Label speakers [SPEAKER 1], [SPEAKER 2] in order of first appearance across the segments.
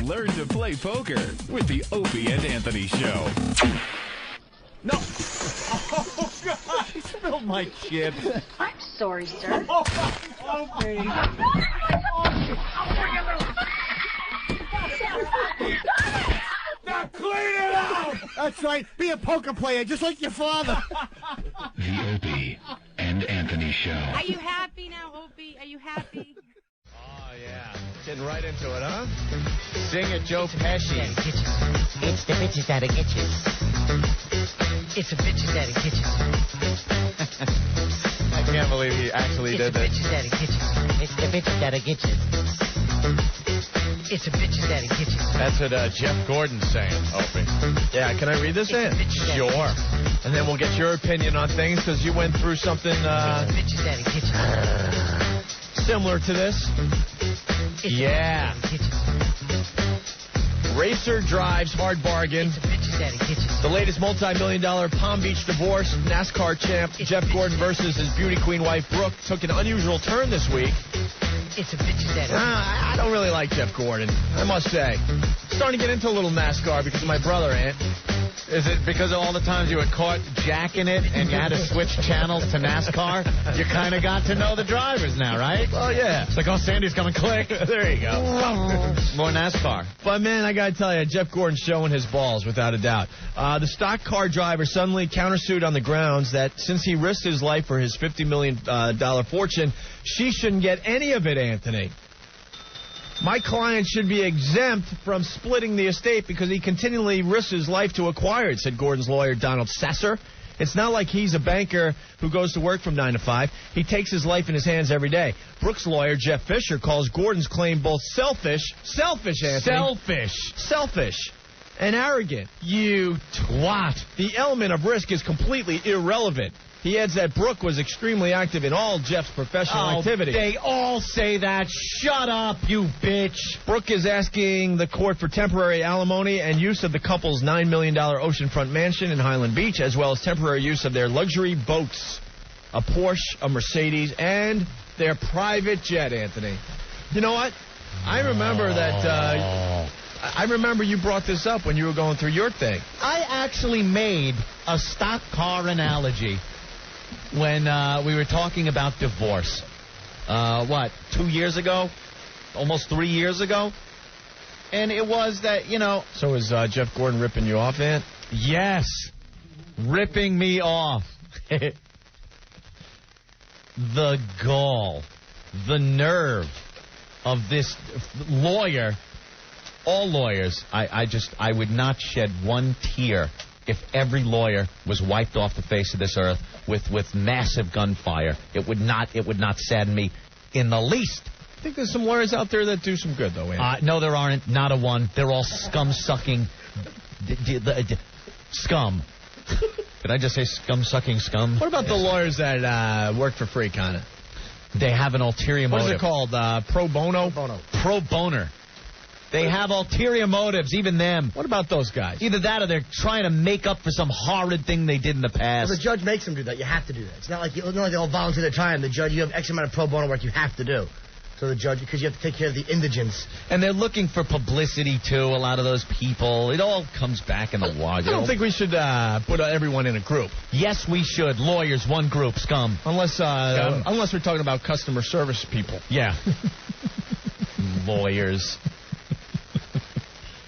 [SPEAKER 1] Learn to play poker with the Opie and Anthony Show.
[SPEAKER 2] No. Oh, God. He spilled my chips.
[SPEAKER 3] I'm sorry, sir.
[SPEAKER 2] Opie. Now clean it out.
[SPEAKER 4] That's right. Be a poker player, just like your father.
[SPEAKER 1] The Opie and Anthony Show.
[SPEAKER 5] Are you happy now, Opie? Are you happy?
[SPEAKER 6] Oh, yeah. Getting right into it, huh? Sing it, Joe Pesci.
[SPEAKER 7] It's the bitches that'll get you. It's the bitches that'll get you.
[SPEAKER 6] I can't believe he actually did this.
[SPEAKER 7] It's the bitches that'll get you. It's the bitches that'll get you. It's the bitches that'll get you.
[SPEAKER 6] That's what Jeff Gordon's saying, Opie. Yeah, can I read this in? Sure. And then we'll get your opinion on things, because you went through something
[SPEAKER 7] Bitches that'll get you.
[SPEAKER 6] similar to this. Yeah. Racer drives hard bargain.
[SPEAKER 7] It's the bitches that'll get you.
[SPEAKER 6] The latest multi-million-dollar Palm Beach divorce. NASCAR champ Jeff Gordon versus his beauty queen wife Brooke took an unusual turn this week.
[SPEAKER 7] It's the bitches that'll get you.
[SPEAKER 6] I don't really like Jeff Gordon, I must say. Starting to get into a little NASCAR because of my brother, Ant.
[SPEAKER 8] Is it because of all the times you were caught jacking it and you had to switch channels to NASCAR? You kind of got to know the drivers now, right?
[SPEAKER 6] Oh, yeah.
[SPEAKER 8] It's like, oh, Sandy's coming click.
[SPEAKER 6] There you go.
[SPEAKER 8] More NASCAR.
[SPEAKER 6] But, man, I got to tell you, Jeff Gordon's showing his balls, without a doubt. The stock car driver suddenly countersued on the grounds that since he risked his life for his $50 million fortune, she shouldn't get any of it, Anthony. My client should be exempt from splitting the estate because he continually risks his life to acquire it, said Gordon's lawyer, Donald Sasser. It's not like he's a banker who goes to work from 9 to 5. He takes his life in his hands every day. Brooks' lawyer, Jeff Fisher, calls Gordon's claim both selfish, Anthony. Selfish, and arrogant.
[SPEAKER 8] You twat.
[SPEAKER 6] The element of risk is completely irrelevant. He adds that Brooke was extremely active in all Jeff's professional activity.
[SPEAKER 8] They all say that. Shut up, you bitch.
[SPEAKER 6] Brooke is asking the court for temporary alimony and use of the couple's $9 million oceanfront mansion in Highland Beach, as well as temporary use of their luxury boats, a Porsche, a Mercedes, and their private jet, Anthony. You know what? I remember that... I remember you brought this up when you were going through your thing.
[SPEAKER 8] I actually made a stock car analogy when we were talking about divorce. 2 years ago? Almost 3 years ago? And it was that,
[SPEAKER 6] So is Jeff Gordon ripping you off, Ant?
[SPEAKER 8] Yes. Ripping me off. The gall, the nerve of this lawyer. All lawyers, I would not shed one tear if every lawyer was wiped off the face of this earth with massive gunfire. It would not sadden me in the least.
[SPEAKER 6] I think there's some lawyers out there that do some good, though, Andy.
[SPEAKER 8] No, there aren't. Not a one. They're all scum-sucking scum. Did I just say scum-sucking scum?
[SPEAKER 6] What about the lawyers that work for free, kind of?
[SPEAKER 8] They have an ulterior motive.
[SPEAKER 6] What is it called? Pro bono?
[SPEAKER 8] Pro boner. They have ulterior motives, even them.
[SPEAKER 6] What about those guys?
[SPEAKER 8] Either that or they're trying to make up for some horrid thing they did in the past.
[SPEAKER 4] Well, the judge makes them do that. You have to do that. It's not like they all volunteer their time. The judge, you have X amount of pro bono work you have to do. So the judge, because you have to take care of the indigents.
[SPEAKER 8] And they're looking for publicity, too, a lot of those people. It all comes back in the wash.
[SPEAKER 6] I don't think we should put everyone in a group.
[SPEAKER 8] Yes, we should. Lawyers, one group, scum.
[SPEAKER 6] Unless we're talking about customer service people.
[SPEAKER 8] Yeah. Lawyers.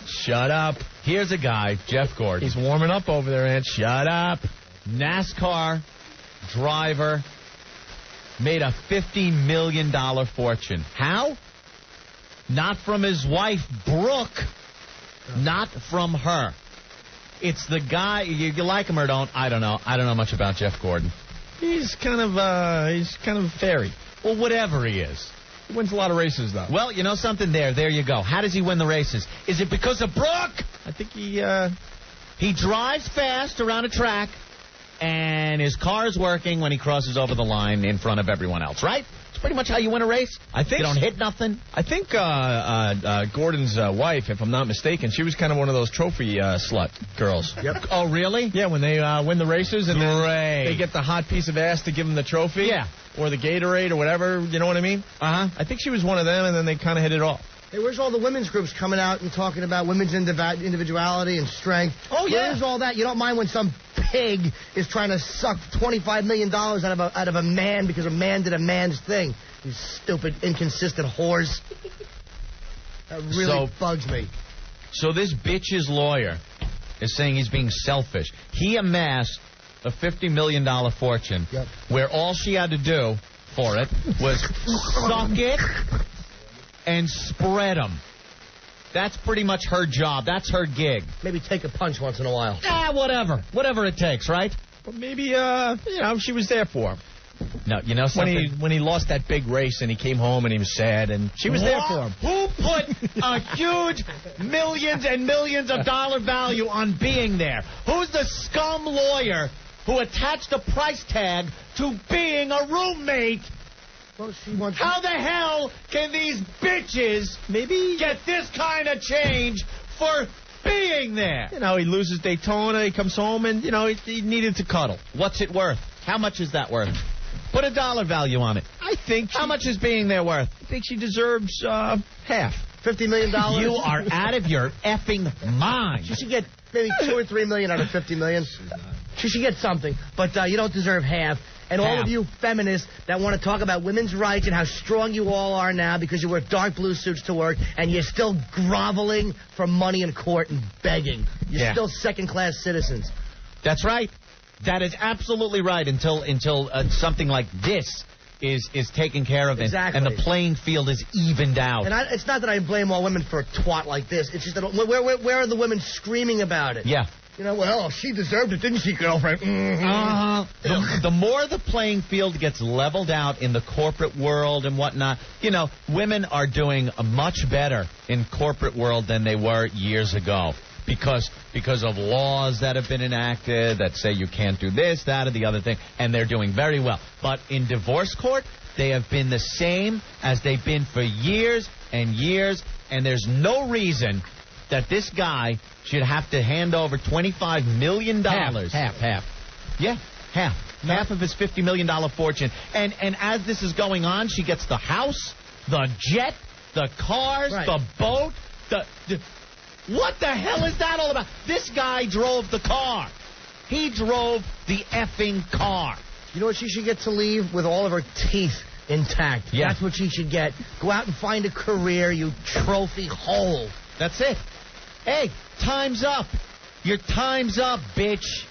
[SPEAKER 6] Shut up.
[SPEAKER 8] Here's a guy, Jeff Gordon.
[SPEAKER 6] He's warming up over there, Ant. Shut up.
[SPEAKER 8] NASCAR driver made a $50 million fortune. How? Not from his wife, Brooke. Not from her. It's the guy, you like him or don't, I don't know. I don't know much about Jeff Gordon.
[SPEAKER 6] He's kind of fairy.
[SPEAKER 8] Well, whatever he is.
[SPEAKER 6] He wins a lot of races, though.
[SPEAKER 8] Well, you know something? There you go. How does he win the races? Is it because of Brooke?
[SPEAKER 6] I think
[SPEAKER 8] he drives fast around a track, and his car is working when he crosses over the line in front of everyone else, right? It's pretty much how you win a race.
[SPEAKER 6] I think
[SPEAKER 8] you don't hit nothing.
[SPEAKER 6] I think Gordon's wife, if I'm not mistaken, she was kind of one of those trophy slut girls.
[SPEAKER 4] Yep.
[SPEAKER 8] Oh, really?
[SPEAKER 6] Yeah, when they win the races and
[SPEAKER 8] then
[SPEAKER 6] they get the hot piece of ass to give them the trophy.
[SPEAKER 8] Yeah.
[SPEAKER 6] Or the Gatorade or whatever, you know what I mean?
[SPEAKER 8] Uh-huh.
[SPEAKER 6] I think she was one of them, and then they kind of hit it off.
[SPEAKER 4] Hey, where's all the women's groups coming out and talking about women's individuality and strength?
[SPEAKER 6] Oh, yeah.
[SPEAKER 4] Where's all that? You don't mind when some pig is trying to suck $25 million out of a man because a man did a man's thing. You stupid, inconsistent whores. That really bugs me.
[SPEAKER 8] So this bitch's lawyer is saying he's being selfish. He amassed a $50 million fortune where all she had to do for it was suck it and spread them. That's pretty much her job. That's her gig.
[SPEAKER 4] Maybe take a punch once in a while.
[SPEAKER 8] Whatever. Whatever it takes, right?
[SPEAKER 6] But maybe, she was there for him.
[SPEAKER 8] No, you know something?
[SPEAKER 6] When he lost that big race and he came home and he was sad and she was there for him.
[SPEAKER 8] Who put a huge millions and millions of dollar value on being there? Who's the scum lawyer who attached a price tag to being a roommate?
[SPEAKER 4] Well, she wants
[SPEAKER 8] How the hell can these bitches get this kind of change for being there?
[SPEAKER 6] You know, he loses Daytona, he comes home, and, he needed to cuddle.
[SPEAKER 8] What's it worth? How much is that worth? Put a dollar value on it.
[SPEAKER 6] I think
[SPEAKER 8] How much is being there worth?
[SPEAKER 6] I think she deserves half.
[SPEAKER 4] $50 million.
[SPEAKER 8] You are out of your effing mind.
[SPEAKER 4] She should get maybe $2 or $3 million out of $50 million. She should get something, but you don't deserve half. And all of you feminists that want to talk about women's rights and how strong you all are now because you wear dark blue suits to work and you're still groveling for money in court and begging. You're still second-class citizens.
[SPEAKER 8] That's right. That is absolutely right until something like this is taken care of and the playing field is evened out.
[SPEAKER 4] And it's not that I blame all women for a twat like this. It's just that where are the women screaming about it?
[SPEAKER 8] Yeah.
[SPEAKER 4] Well, she deserved it, didn't she, girlfriend?
[SPEAKER 8] The more the playing field gets leveled out in the corporate world and whatnot, women are doing much better in corporate world than they were years ago. Because of laws that have been enacted that say you can't do this, that, or the other thing, and they're doing very well. But in divorce court, they have been the same as they've been for years and years, and there's no reason that this guy should have to hand over $25 million.
[SPEAKER 6] Half.
[SPEAKER 8] Yeah, half. No. Half of his $50 million fortune. And as this is going on, she gets the house, the jet, the cars, the boat, What the hell is that all about? This guy drove the car. He drove the effing car.
[SPEAKER 4] You know what she should get to leave? With all of her teeth intact.
[SPEAKER 8] Yeah.
[SPEAKER 4] That's what she should get. Go out and find a career, you trophy hole.
[SPEAKER 8] That's it. Hey, time's up. Your time's up, bitch.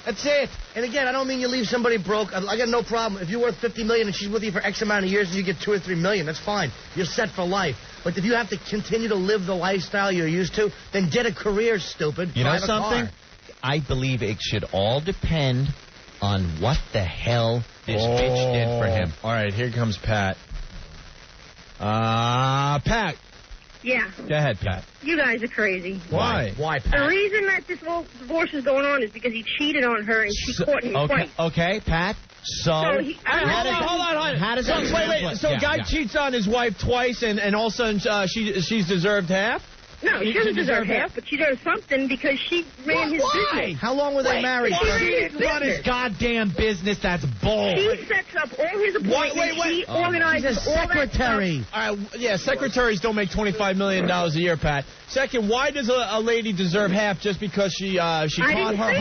[SPEAKER 8] That's it.
[SPEAKER 4] And again, I don't mean you leave somebody broke. I got no problem. If you're worth $50 million and she's with you for X amount of years and you get $2 or $3 million, that's fine. You're set for life. But if you have to continue to live the lifestyle you're used to, then get a career, stupid.
[SPEAKER 8] You know something? I believe it should all depend on what the hell this bitch did for him.
[SPEAKER 6] All right, here comes Pat. Pat.
[SPEAKER 9] Yeah.
[SPEAKER 6] Go ahead, Pat.
[SPEAKER 9] You guys are crazy.
[SPEAKER 6] Why?
[SPEAKER 4] Why, Pat?
[SPEAKER 9] The reason that this whole divorce is going on is because he cheated on her and she caught him twice.
[SPEAKER 8] Okay, Pat. So
[SPEAKER 9] hold
[SPEAKER 6] on.
[SPEAKER 8] How does that
[SPEAKER 6] wait. So a guy cheats on his wife twice, and all of a sudden she's deserved half?
[SPEAKER 9] No, she doesn't deserve half, but she does something because she ran his business.
[SPEAKER 4] How long were they married?
[SPEAKER 9] She ran his
[SPEAKER 8] Run his goddamn business. That's bull.
[SPEAKER 9] She sets up all his appointments. She organizes
[SPEAKER 4] She's a secretary.
[SPEAKER 6] All right, secretaries don't make $25 million a year, Pat. Second, why does a lady deserve half just because she caught her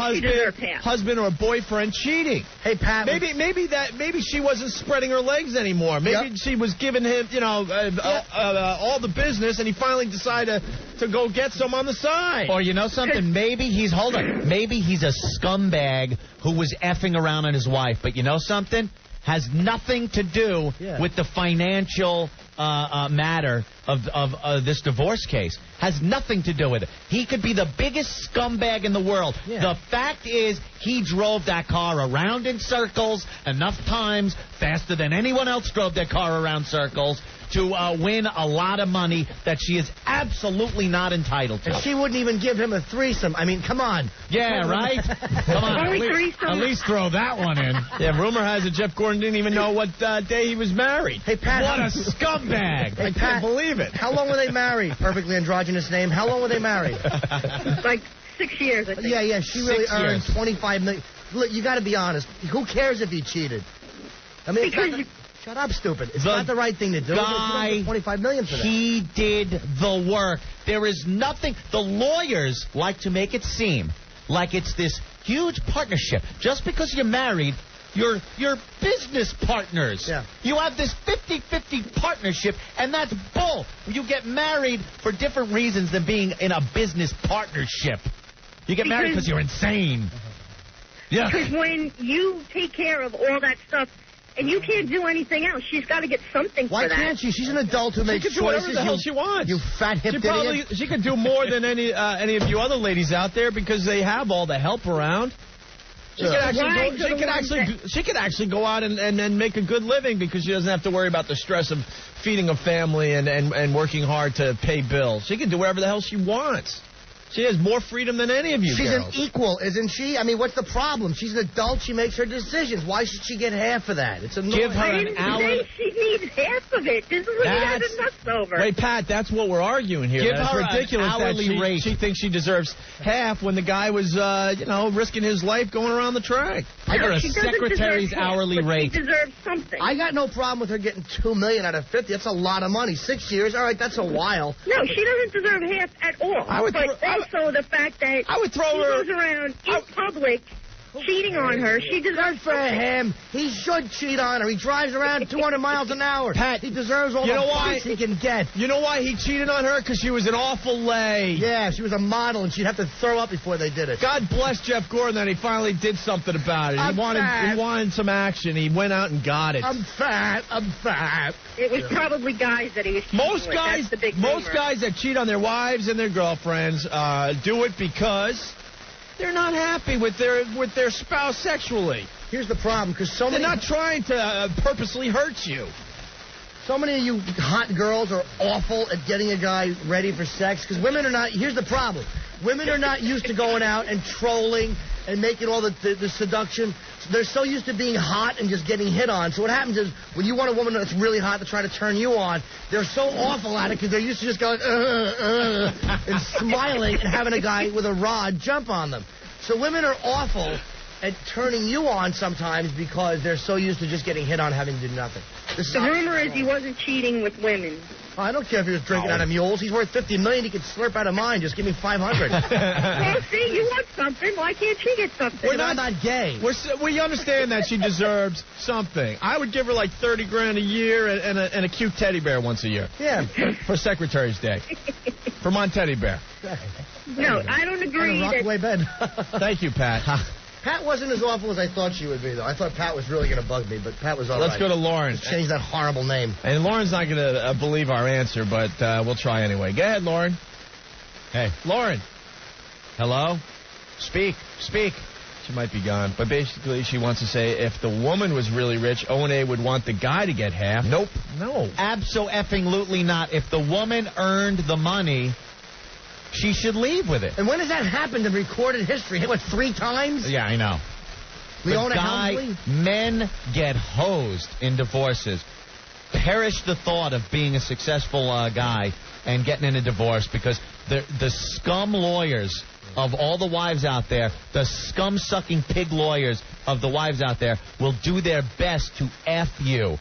[SPEAKER 6] husband or boyfriend cheating?
[SPEAKER 4] Hey, Pat.
[SPEAKER 6] Maybe she wasn't spreading her legs anymore. Maybe she was giving him all the business, and he finally decided to go get some on the side.
[SPEAKER 8] Or you know something? Maybe he's a scumbag who was effing around on his wife. But you know something? Has nothing to do with the financial matter of this divorce case. Has nothing to do with it. He could be the biggest scumbag in the world. Yeah. The fact is, he drove that car around in circles enough times, faster than anyone else drove their car around circles, to win a lot of money that she is absolutely not entitled to.
[SPEAKER 4] And she wouldn't even give him a threesome. I mean, come on.
[SPEAKER 8] Yeah, right? Come on.
[SPEAKER 9] At
[SPEAKER 8] least throw that one in.
[SPEAKER 6] Yeah, rumor has it Jeff Gordon didn't even know what day he was married.
[SPEAKER 4] Hey, Pat.
[SPEAKER 8] What a scumbag.
[SPEAKER 6] I can't believe it.
[SPEAKER 4] How long were they married? Perfectly androgynous name. How long were they married?
[SPEAKER 9] Like 6 years, I think.
[SPEAKER 4] Yeah. She really
[SPEAKER 8] 6
[SPEAKER 4] earned
[SPEAKER 8] years.
[SPEAKER 4] $25 million. Look, you got to be honest. Who cares if he cheated? I mean,
[SPEAKER 9] Because
[SPEAKER 4] Shut up, stupid. It's not the right thing to do.
[SPEAKER 8] Guy,
[SPEAKER 4] $25 million for that.
[SPEAKER 8] He did the work. There is nothing. The lawyers like to make it seem like it's this huge partnership. Just because you're married, you're business partners.
[SPEAKER 4] Yeah.
[SPEAKER 8] You have this 50-50 partnership, and that's bull. You get married for different reasons than being in a business partnership. You get married because you're insane. Yeah.
[SPEAKER 9] Because when you take care of all that stuff, and you can't do anything else, she's got to get something
[SPEAKER 4] Why
[SPEAKER 9] for that.
[SPEAKER 4] Why can't she? She's an adult who makes choices.
[SPEAKER 6] She can do whatever the hell she wants.
[SPEAKER 4] You fat hip idiot.
[SPEAKER 6] She can do more than any of you other ladies out there because they have all the help around. She could actually go out and make a good living because she doesn't have to worry about the stress of feeding a family and working hard to pay bills. She can do whatever the hell she wants. She has more freedom than any of you
[SPEAKER 4] She's
[SPEAKER 6] girls.
[SPEAKER 4] an equal, isn't she? I mean, what's the problem? She's an adult. She makes her decisions. Why should she get half of that? It's annoying.
[SPEAKER 8] Give her an hour.
[SPEAKER 9] She needs half of it. This is what you have it nuts over.
[SPEAKER 6] Wait, Pat, that's what we're arguing here.
[SPEAKER 8] Give
[SPEAKER 6] That's
[SPEAKER 8] her
[SPEAKER 6] ridiculous
[SPEAKER 8] an hourly
[SPEAKER 6] that
[SPEAKER 8] rate.
[SPEAKER 6] she thinks she deserves half when the guy was, risking his life going around the track.
[SPEAKER 8] Give her a
[SPEAKER 9] She doesn't
[SPEAKER 8] secretary's
[SPEAKER 9] deserve half,
[SPEAKER 8] hourly
[SPEAKER 9] but
[SPEAKER 8] rate.
[SPEAKER 9] She deserves something.
[SPEAKER 4] I got no problem with her getting $2 million out of 50. That's a lot of money. 6 years, all right, that's a while.
[SPEAKER 9] No, she doesn't deserve half at all. But also the fact that
[SPEAKER 6] I would throw
[SPEAKER 9] she
[SPEAKER 6] her.
[SPEAKER 9] goes around in public cheating on her. She deserves
[SPEAKER 4] for
[SPEAKER 9] something.
[SPEAKER 4] him. He should cheat on her. He drives around 200 miles an hour.
[SPEAKER 6] Pat,
[SPEAKER 4] he deserves all the points he can get.
[SPEAKER 6] You know why he cheated on her? Because she was an awful lay.
[SPEAKER 4] Yeah, she was a model, and she'd have to throw up before they did it.
[SPEAKER 6] God bless Jeff Gordon that he finally did something about it. He wanted some action. He went out and got it.
[SPEAKER 4] I'm fat.
[SPEAKER 9] It was probably guys that he was cheating with. That's the big
[SPEAKER 6] most
[SPEAKER 9] rumor.
[SPEAKER 6] guys that cheat on their wives and their girlfriends do it because they're not happy with their spouse sexually.
[SPEAKER 4] Here's the problem, because
[SPEAKER 6] they're not trying to purposely hurt you.
[SPEAKER 4] So many of you hot girls are awful at getting a guy ready for sex, because women are not. Here's the problem: women are not used to going out and trolling and making all the seduction. They're so used to being hot and just getting hit on. So what happens is when you want a woman that's really hot to try to turn you on, they're so awful at it because they're used to just going and smiling and having a guy with a rod jump on them. So women are awful at turning you on sometimes because they're so used to just getting hit on having to do nothing.
[SPEAKER 9] The rumor is he wasn't cheating with women.
[SPEAKER 4] I don't care if he was drinking out of mules. He's worth $50 million. He could slurp out of mine. Just give me $500.
[SPEAKER 9] Well, see, you want something. Why can't she get something?
[SPEAKER 4] I'm not gay.
[SPEAKER 6] We understand that she deserves something. I would give her like $30,000 a year and a cute teddy bear once a year.
[SPEAKER 4] Yeah.
[SPEAKER 6] For Secretary's Day. For my teddy bear.
[SPEAKER 9] No, I don't agree.
[SPEAKER 4] And a Rockaway bed.
[SPEAKER 6] Thank you, Pat.
[SPEAKER 4] Pat wasn't as awful as I thought she would be, though. I thought Pat was really going to bug me, but Pat was all right.
[SPEAKER 6] Let's go to Lauren.
[SPEAKER 4] Just change that horrible name.
[SPEAKER 6] And Lauren's not going to believe our answer, but we'll try anyway. Go ahead, Lauren. Hey, Lauren. Hello? Speak. She might be gone, but basically she wants to say if the woman was really rich, O&A would want the guy to get half.
[SPEAKER 8] Nope.
[SPEAKER 6] No.
[SPEAKER 8] Abso-effing-lutely not. If the woman earned the money, she should leave with it.
[SPEAKER 4] And when has that happened in recorded history? What, 3 times?
[SPEAKER 8] Yeah, I know. Men get hosed in divorces. Perish the thought of being a successful guy and getting in a divorce because the scum lawyers of all the wives out there, the scum-sucking pig lawyers of the wives out there will do their best to F you,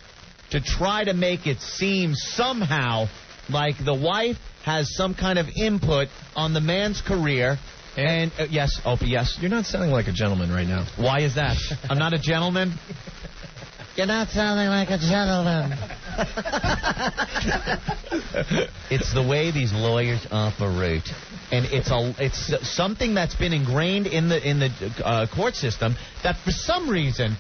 [SPEAKER 8] to try to make it seem somehow like the wife has some kind of input on the man's career. And yes, Opie, yes.
[SPEAKER 6] You're not sounding like a gentleman right now.
[SPEAKER 8] Why is that? I'm not a gentleman?
[SPEAKER 7] You're not sounding like a gentleman.
[SPEAKER 8] It's the way these lawyers operate. And it's something that's been ingrained in the court system that for some reason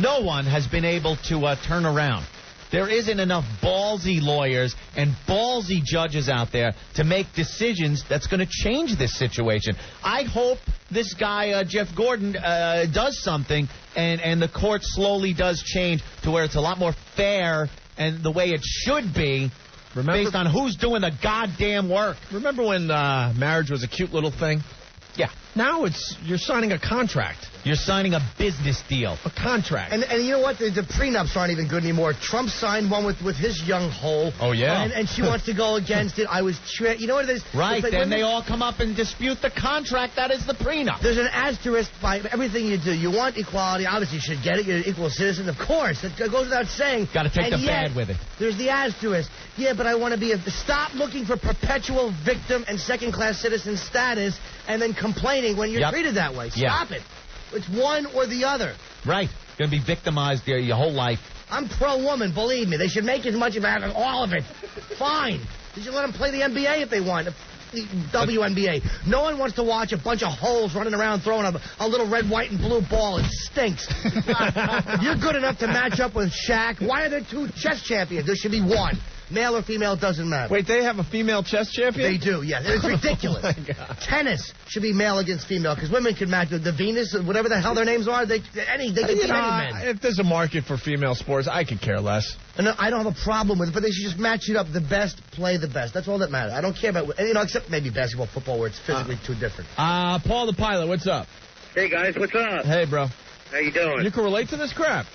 [SPEAKER 8] no one has been able to turn around. There isn't enough ballsy lawyers and ballsy judges out there to make decisions that's going to change this situation. I hope this guy, Jeff Gordon, does something and the court slowly does change to where it's a lot more fair and the way it should be based on who's doing the goddamn work.
[SPEAKER 6] Remember when marriage was a cute little thing?
[SPEAKER 8] Yeah.
[SPEAKER 6] Now you're signing a contract.
[SPEAKER 8] You're signing a business deal.
[SPEAKER 6] A contract.
[SPEAKER 4] And you know what? The prenups aren't even good anymore. Trump signed one with his young hole.
[SPEAKER 8] Oh, yeah?
[SPEAKER 4] And she wants to go against it. You know what it is?
[SPEAKER 8] Right,
[SPEAKER 4] Like
[SPEAKER 8] then they all come up and dispute the contract. That is the prenup.
[SPEAKER 4] There's an asterisk by everything you do. You want equality. Obviously, you should get it. You're an equal citizen. Of course. It goes without saying.
[SPEAKER 8] Got to take
[SPEAKER 4] And
[SPEAKER 8] the
[SPEAKER 4] yet,
[SPEAKER 8] bad with it.
[SPEAKER 4] There's the asterisk. Yeah, but I want to be Stop looking for perpetual victim and second-class citizen status and then complaining when you're treated that way. Stop it. It's one or the other.
[SPEAKER 8] Right. Going to be victimized your whole life.
[SPEAKER 4] I'm pro-woman, believe me. They should make as much of it, all of it. Fine. They should let them play the NBA if they want. WNBA. No one wants to watch a bunch of holes running around throwing a little red, white, and blue ball. It stinks. If you're good enough to match up with Shaq, why are there 2 chess champions? There should be 1. Male or female, it doesn't matter.
[SPEAKER 6] Wait, they have a female chess champion?
[SPEAKER 4] They do, yes. It's ridiculous.
[SPEAKER 6] Oh, my God.
[SPEAKER 4] Tennis should be male against female, because women can match the Venus, whatever the hell their names are. They can beat any man.
[SPEAKER 6] If there's a market for female sports, I could care less.
[SPEAKER 4] And I don't have a problem with it, but they should just match it up. The best play the best. That's all that matters. I don't care about, except maybe basketball, football, where it's physically too different.
[SPEAKER 6] Paul the pilot, what's up?
[SPEAKER 10] Hey, guys, what's up?
[SPEAKER 6] Hey, bro.
[SPEAKER 10] How you doing?
[SPEAKER 6] You can relate to this crap.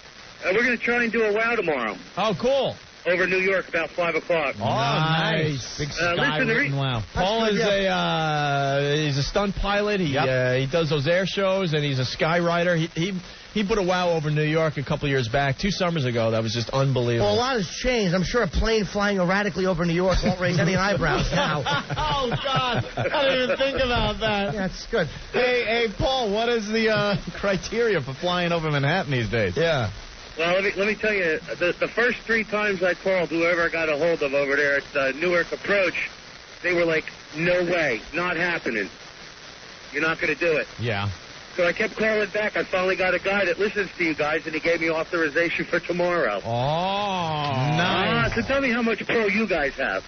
[SPEAKER 10] We're going to try and do a wow tomorrow.
[SPEAKER 6] Oh, cool.
[SPEAKER 10] Over New York, about 5 o'clock.
[SPEAKER 6] Oh, nice.
[SPEAKER 8] Big sky-written wow.
[SPEAKER 6] Paul is he's a stunt pilot. He does those air shows, and he's a skywriter. He put a wow over New York a couple years back, 2 summers ago. That was just unbelievable.
[SPEAKER 4] Well, a lot has changed. I'm sure a plane flying erratically over New York won't raise any eyebrows now.
[SPEAKER 8] Oh, God. I didn't even think about that.
[SPEAKER 4] Yeah, that's good.
[SPEAKER 8] Hey, Paul, what is the criteria for flying over Manhattan these days?
[SPEAKER 6] Yeah.
[SPEAKER 10] Well, let me tell you, the first 3 times I called whoever I got a hold of over there at the Newark Approach, they were like, no way, not happening. You're not going to do it.
[SPEAKER 8] Yeah.
[SPEAKER 10] So I kept calling back. I finally got a guy that listens to you guys, and he gave me authorization for tomorrow.
[SPEAKER 6] Oh,
[SPEAKER 8] nice.
[SPEAKER 10] So tell me how much pro you guys have.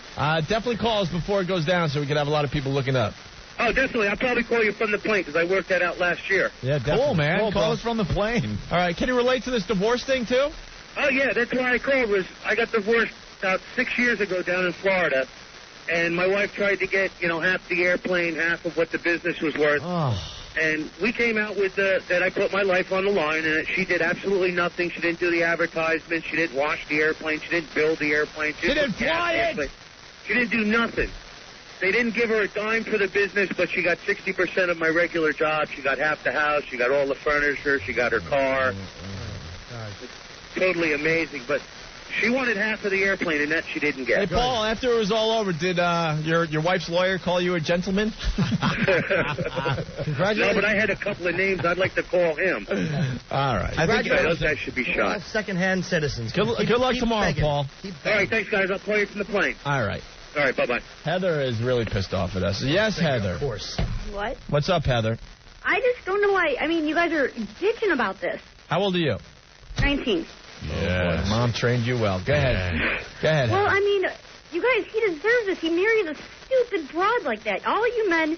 [SPEAKER 6] Definitely call us before it goes down so we can have a lot of people looking up.
[SPEAKER 10] Oh, definitely. I'll probably call you from the plane because I worked that out last year.
[SPEAKER 6] Yeah, definitely.
[SPEAKER 8] Cool, man.
[SPEAKER 6] Cool,
[SPEAKER 8] Call
[SPEAKER 6] bro.
[SPEAKER 8] us from the plane.
[SPEAKER 6] All right, can you relate to this divorce thing, too?
[SPEAKER 10] Oh, yeah, that's why I called. I got divorced about 6 years ago down in Florida, and my wife tried to get, half the airplane, half of what the business was worth.
[SPEAKER 6] Oh.
[SPEAKER 10] And we came out with that I put my life on the line, and she did absolutely nothing. She didn't do the advertisement. She didn't wash the airplane. She didn't build the airplane.
[SPEAKER 6] She didn't fly it.
[SPEAKER 10] She didn't do nothing. They didn't give her a dime for the business, but she got 60% of my regular job. She got half the house. She got all the furniture. She got her car. It's totally amazing. But she wanted half of the airplane, and that she didn't get.
[SPEAKER 6] Hey, Paul, after it was all over, did your wife's lawyer call you a gentleman?
[SPEAKER 4] Congratulations.
[SPEAKER 10] No, but I had a couple of names I'd like to call him.
[SPEAKER 6] All right.
[SPEAKER 10] I think those guys should be
[SPEAKER 4] We're all
[SPEAKER 10] shot.
[SPEAKER 4] second-hand citizens.
[SPEAKER 6] Good luck tomorrow,
[SPEAKER 4] begging.
[SPEAKER 6] Paul.
[SPEAKER 10] All right, thanks, guys. I'll call you from the plane.
[SPEAKER 6] All right.
[SPEAKER 10] All right, bye-bye.
[SPEAKER 6] Heather is really pissed off at us. Yes, Heather.
[SPEAKER 4] Of course.
[SPEAKER 9] What?
[SPEAKER 6] What's up, Heather?
[SPEAKER 9] I just don't know why. I mean, you guys are bitching about this.
[SPEAKER 6] How old are you?
[SPEAKER 9] 19.
[SPEAKER 6] Yeah. Mom trained you well. Go ahead. Go ahead,
[SPEAKER 9] Well,
[SPEAKER 6] Heather.
[SPEAKER 9] I mean, you guys, he deserves this. He married a stupid broad like that. All you men,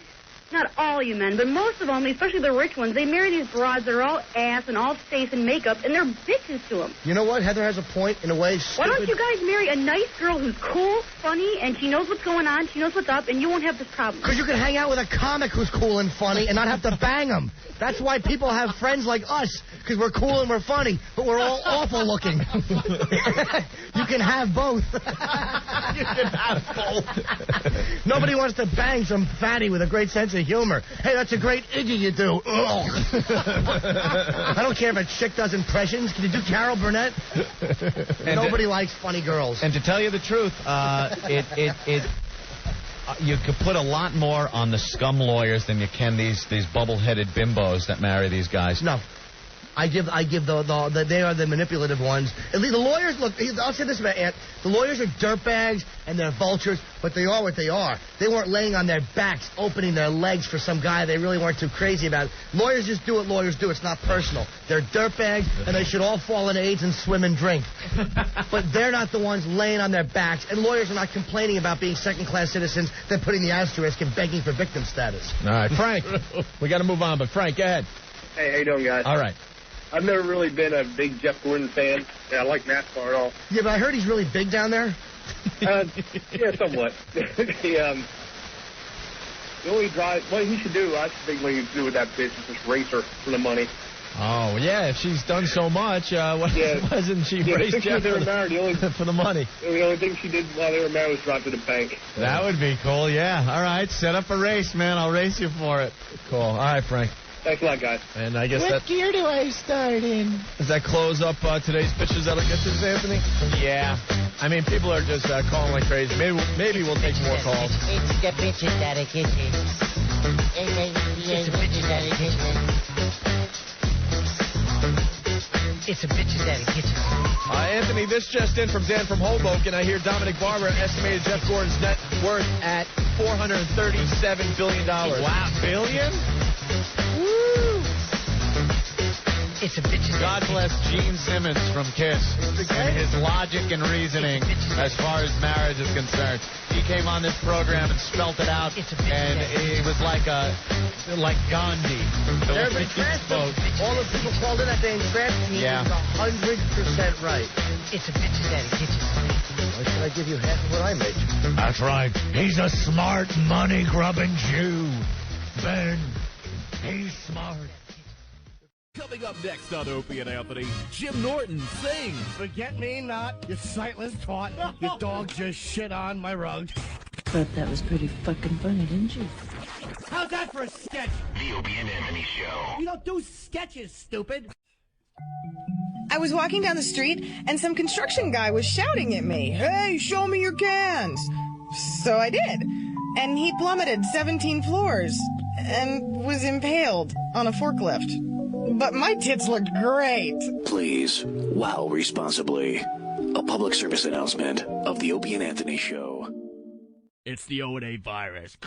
[SPEAKER 9] not all you men, but most of them, especially the rich ones, they marry these broads that are all ass and all face and makeup, and they're bitches to him.
[SPEAKER 4] You know what? Heather has a point in a way.
[SPEAKER 9] Why don't you guys marry a nice girl who's cool, funny, and she knows what's going on, she knows what's up, and you won't have this problem?
[SPEAKER 4] Because you can hang out with a comic who's cool and funny and not have to bang him. That's why people have friends like us, because we're cool and we're funny, but we're all awful looking. You can have both. You can have both. Nobody wants to bang some fatty with a great sense of humor. Hey, that's a great Iggy you do. I don't care if a chick does impressions. Can you do Carol Burnett? Nobody likes funny girls.
[SPEAKER 8] And to tell you the truth, you could put a lot more on the scum lawyers than you can these bubble-headed bimbos that marry these guys.
[SPEAKER 4] No. I give they are the manipulative ones. At least the lawyers, look, I'll say this about Ant. The lawyers are dirtbags and they're vultures, but they are what they are. They weren't laying on their backs, opening their legs for some guy they really weren't too crazy about. Lawyers just do what lawyers do. It's not personal. They're dirtbags, and they should all fall into AIDS and swim and drink. But they're not the ones laying on their backs, and lawyers are not complaining about being second-class citizens. They're putting the asterisk and begging for victim status.
[SPEAKER 6] All right, Frank. We got to move on, but Frank, go ahead.
[SPEAKER 11] Hey, how you doing, guys?
[SPEAKER 6] All right.
[SPEAKER 11] I've never really been a big Jeff Gordon fan. Yeah, I like NASCAR at all.
[SPEAKER 4] Yeah, but I heard he's really big down there.
[SPEAKER 11] Yeah, somewhat. The only drive, what he should do, I think what he should do with that bitch is just race her for the money.
[SPEAKER 6] Oh, yeah, if she's done so much, why doesn't she race Jeff
[SPEAKER 11] they were married,
[SPEAKER 6] for the money?
[SPEAKER 11] The only thing she did while they were married was drop to the bank.
[SPEAKER 8] That would be cool, yeah. All right, set up a race, man. I'll race you for it.
[SPEAKER 6] Cool. All right, Frank.
[SPEAKER 11] Thanks a lot, guys.
[SPEAKER 6] And I guess
[SPEAKER 7] What gear do I start in?
[SPEAKER 6] Does that close up today's Bitches That'll Get This, Anthony?
[SPEAKER 8] Yeah.
[SPEAKER 6] I mean, people are just calling like crazy. Maybe we'll take more calls.
[SPEAKER 7] It's the bitches that'll get you. It's the bitches that'll get you. It's a bitches that'll get you.
[SPEAKER 6] Anthony, this just in from Dan from Hoboken. I hear Dominic Barber estimated Jeff Gordon's net worth at $437 billion.
[SPEAKER 8] Wow, billion?
[SPEAKER 6] Woo!
[SPEAKER 7] It's a bitches.
[SPEAKER 8] God bless Gene Simmons from Kiss and his logic and reasoning as far as marriage is concerned. He came on this program and spelt it out, and he was like Gandhi.
[SPEAKER 4] All the people called in that day and scratched me.
[SPEAKER 8] Yeah.
[SPEAKER 4] He was 100% right.
[SPEAKER 7] It's a bitches that'll get you.
[SPEAKER 4] Why should I give you half of what I make?
[SPEAKER 2] That's right. He's a smart, money-grubbing Jew. Ben, he's smart.
[SPEAKER 1] Coming up next on Opie and Anthony, Jim Norton sings.
[SPEAKER 2] Forget me not, you sightless twat. Your dog just shit on my rug.
[SPEAKER 12] Thought that was pretty fucking funny, didn't you?
[SPEAKER 2] How's that for a sketch?
[SPEAKER 1] The Opie and Anthony Show.
[SPEAKER 2] You don't do sketches, stupid.
[SPEAKER 13] I was walking down the street, and some construction guy was shouting at me, "Hey, show me your cans!" So I did. And he plummeted 17 floors and was impaled on a forklift. But my tits looked great.
[SPEAKER 14] Please, wow responsibly. A public service announcement of the Opie and Anthony Show.
[SPEAKER 2] It's the O&A virus.